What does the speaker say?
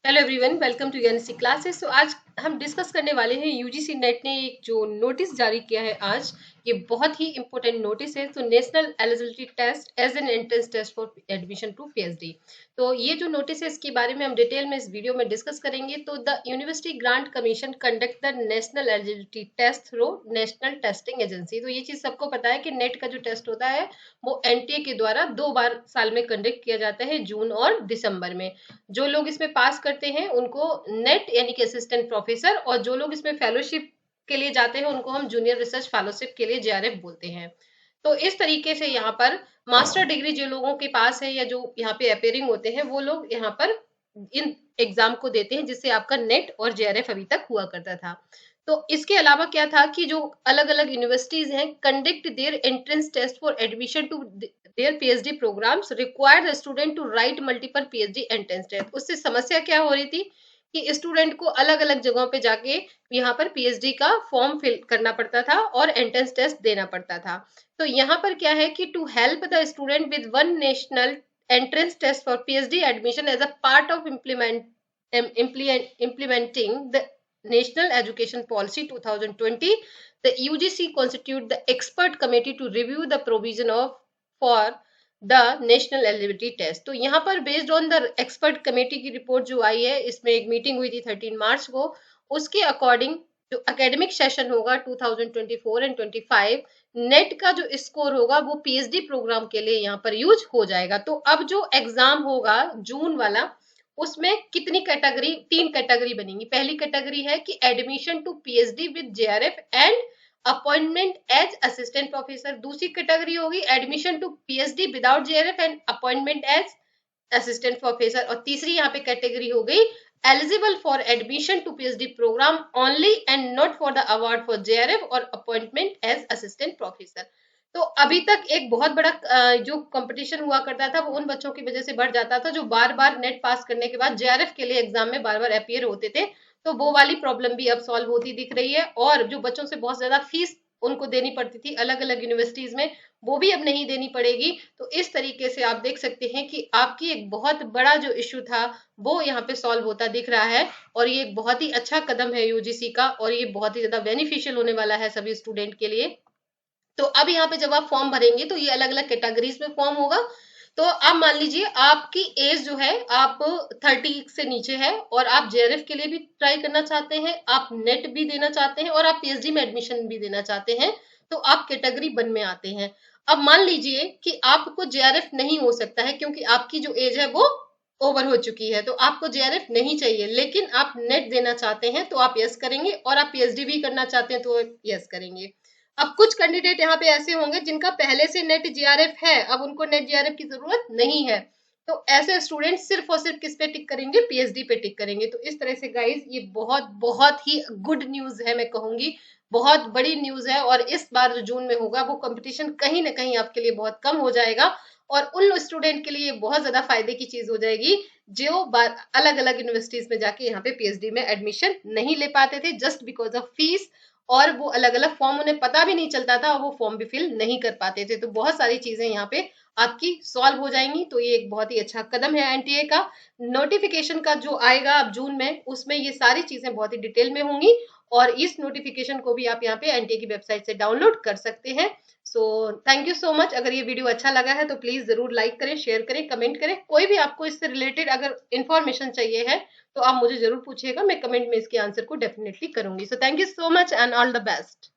Hello everyone, welcome to NSC classes. तो आज हम डिस्कस करने वाले हैं यूजीसी नेट ने एक जो नोटिस जारी किया है आज। ये बहुत ही इंपॉर्टेंट नोटिस है। तो national eligibility test as an entrance test for admission to PhD. तो ये जो नोटिस है इसके बारे में हम डिटेल में इस वीडियो में डिस्कस करेंगे। तो the university grant commission conduct the national eligibility test through national testing agency. तो ये चीज सबको पता है कि नेट का जो टेस्ट होता है वो एनटीए के द्वारा 2 बार साल में कंडक्ट किया जाता है, जून और दिसंबर में। जो लोग इसमें पास करते हैं उनको नेट यानी कि असिस्टेंट प्रोफेसर, और जो लोग इसमें फेलोशिप के लिए जाते हैं उनको हम जूनियर रिसर्च फेलोशिप के लिए जेआरएफ बोलते हैं। तो इस तरीके से यहाँ पर मास्टर डिग्री जो लोगों के पास है या जो यहाँ पे अपेयरिंग होते हैं वो लोग यहाँ पर इन एग्जाम को देते हैं, जिससे आपका नेट और जेआरएफ अभी तक हुआ करता था। तो इसके अलावा क्या था कि जो अलग अलग यूनिवर्सिटीज हैं conduct their entrance test for admission to their PhD programs require the student to write multiple PhD entrance test. उससे समस्या क्या हो रही थी कि स्टूडेंट को अलग अलग जगहों पे जाके यहाँ पर पीएचडी का फॉर्म फिल करना पड़ता था और एंट्रेंस टेस्ट देना पड़ता था। तो यहाँ पर क्या है कि to help the student with one national entrance test for PhD admission as a part of implementing the National Education Policy 2020, the UGC constitute the expert committee to review the provision of for the National Eligibility Test। तो यहाँ पर based on the expert committee की report जो आई है, इसमें एक meeting हुई थी 13 मार्च को। उसके अकॉर्डिंग जो एकेडमिक सेशन होगा 2024 एंड 25, नेट का जो स्कोर होगा वो पीएचडी प्रोग्राम के लिए यहाँ पर यूज हो जाएगा। तो अब जो एग्जाम होगा जून वाला, उसमें कितनी कैटेगरी, 3 कैटेगरी बनेंगी। पहली कैटेगरी है कि admission to PhD with JRF and appointment as assistant professor. दूसरी कैटेगरी होगी admission to PhD without JRF and appointment as assistant professor. और तीसरी यहाँ पे कैटेगरी हो गई eligible for admission to PhD program only and not for the award for JRF or appointment as assistant professor। तो अभी तक एक बहुत बड़ा जो कंपटीशन हुआ करता था वो उन बच्चों की वजह से बढ़ जाता था जो बार बार नेट पास करने के बाद जेआरएफ के लिए एग्जाम में बार बार अपियर होते थे। तो वो वाली प्रॉब्लम भी अब सॉल्व होती दिख रही है। और जो बच्चों से बहुत ज्यादा फीस उनको देनी पड़ती थी अलग अलग यूनिवर्सिटीज में, वो भी अब नहीं देनी पड़ेगी। तो इस तरीके से आप देख सकते हैं कि आपकी एक बहुत बड़ा जो इश्यू था वो यहाँ पे सॉल्व होता दिख रहा है। और ये एक बहुत ही अच्छा कदम है यूजीसी का, और ये बहुत ही ज्यादा बेनिफिशियल होने वाला है सभी स्टूडेंट के लिए। तो अब यहाँ पे जब आप फॉर्म भरेंगे तो ये अलग अलग कैटेगरीज में फॉर्म होगा। तो आप मान लीजिए आपकी एज जो है आप 30 से नीचे है और आप जेआरएफ के लिए भी ट्राई करना चाहते हैं, आप नेट भी देना चाहते हैं और आप पीएचडी में एडमिशन भी देना चाहते हैं, तो आप कैटेगरी 1 में आते हैं। अब मान लीजिए कि आपको जेआरएफ नहीं हो सकता है क्योंकि आपकी जो एज है वो ओवर हो चुकी है, तो आपको जेआरएफ नहीं चाहिए, लेकिन आप नेट देना चाहते हैं तो आप यस करेंगे, और आप पीएचडी भी करना चाहते हैं तो यस करेंगे। अब कुछ कैंडिडेट यहाँ पे ऐसे होंगे जिनका पहले से नेट जीआरएफ है, अब उनको नेट जीआरएफ की जरूरत नहीं है। तो ऐसे स्टूडेंट सिर्फ और सिर्फ किस पे टिक करेंगे, पीएचडी पे टिक करेंगे। तो इस तरह से गाइज ये बहुत बहुत ही गुड न्यूज है, मैं कहूंगी बहुत बड़ी न्यूज है। और इस बार जो जून में होगा वो कंपटीशन कहीं ना कहीं आपके लिए बहुत कम हो जाएगा, और उन स्टूडेंट के लिए बहुत ज्यादा फायदे की चीज हो जाएगी जो अलग अलग यूनिवर्सिटीज में जाके यहाँ पे पीएचडी में एडमिशन नहीं ले पाते थे जस्ट बिकॉज ऑफ फीस, और वो अलग अलग फॉर्म उन्हें पता भी नहीं चलता था और वो फॉर्म भी फिल नहीं कर पाते थे। तो बहुत सारी चीजें यहाँ पे आपकी सॉल्व हो जाएंगी। तो ये एक बहुत ही अच्छा कदम है एनटीए का। नोटिफिकेशन का जो आएगा अब जून में, उसमें ये सारी चीजें बहुत ही डिटेल में होंगी, और इस नोटिफिकेशन को भी आप यहाँ पे एनटीए की वेबसाइट से डाउनलोड कर सकते हैं। So thank you so much. अगर ये वीडियो अच्छा लगा है तो प्लीज जरूर लाइक करें, शेयर करें, कमेंट करें। कोई भी आपको इससे रिलेटेड अगर इन्फॉर्मेशन चाहिए है तो आप मुझे जरूर पूछिएगा, मैं कमेंट में इसके आंसर को डेफिनेटली करूंगी। So thank you so much and all the best.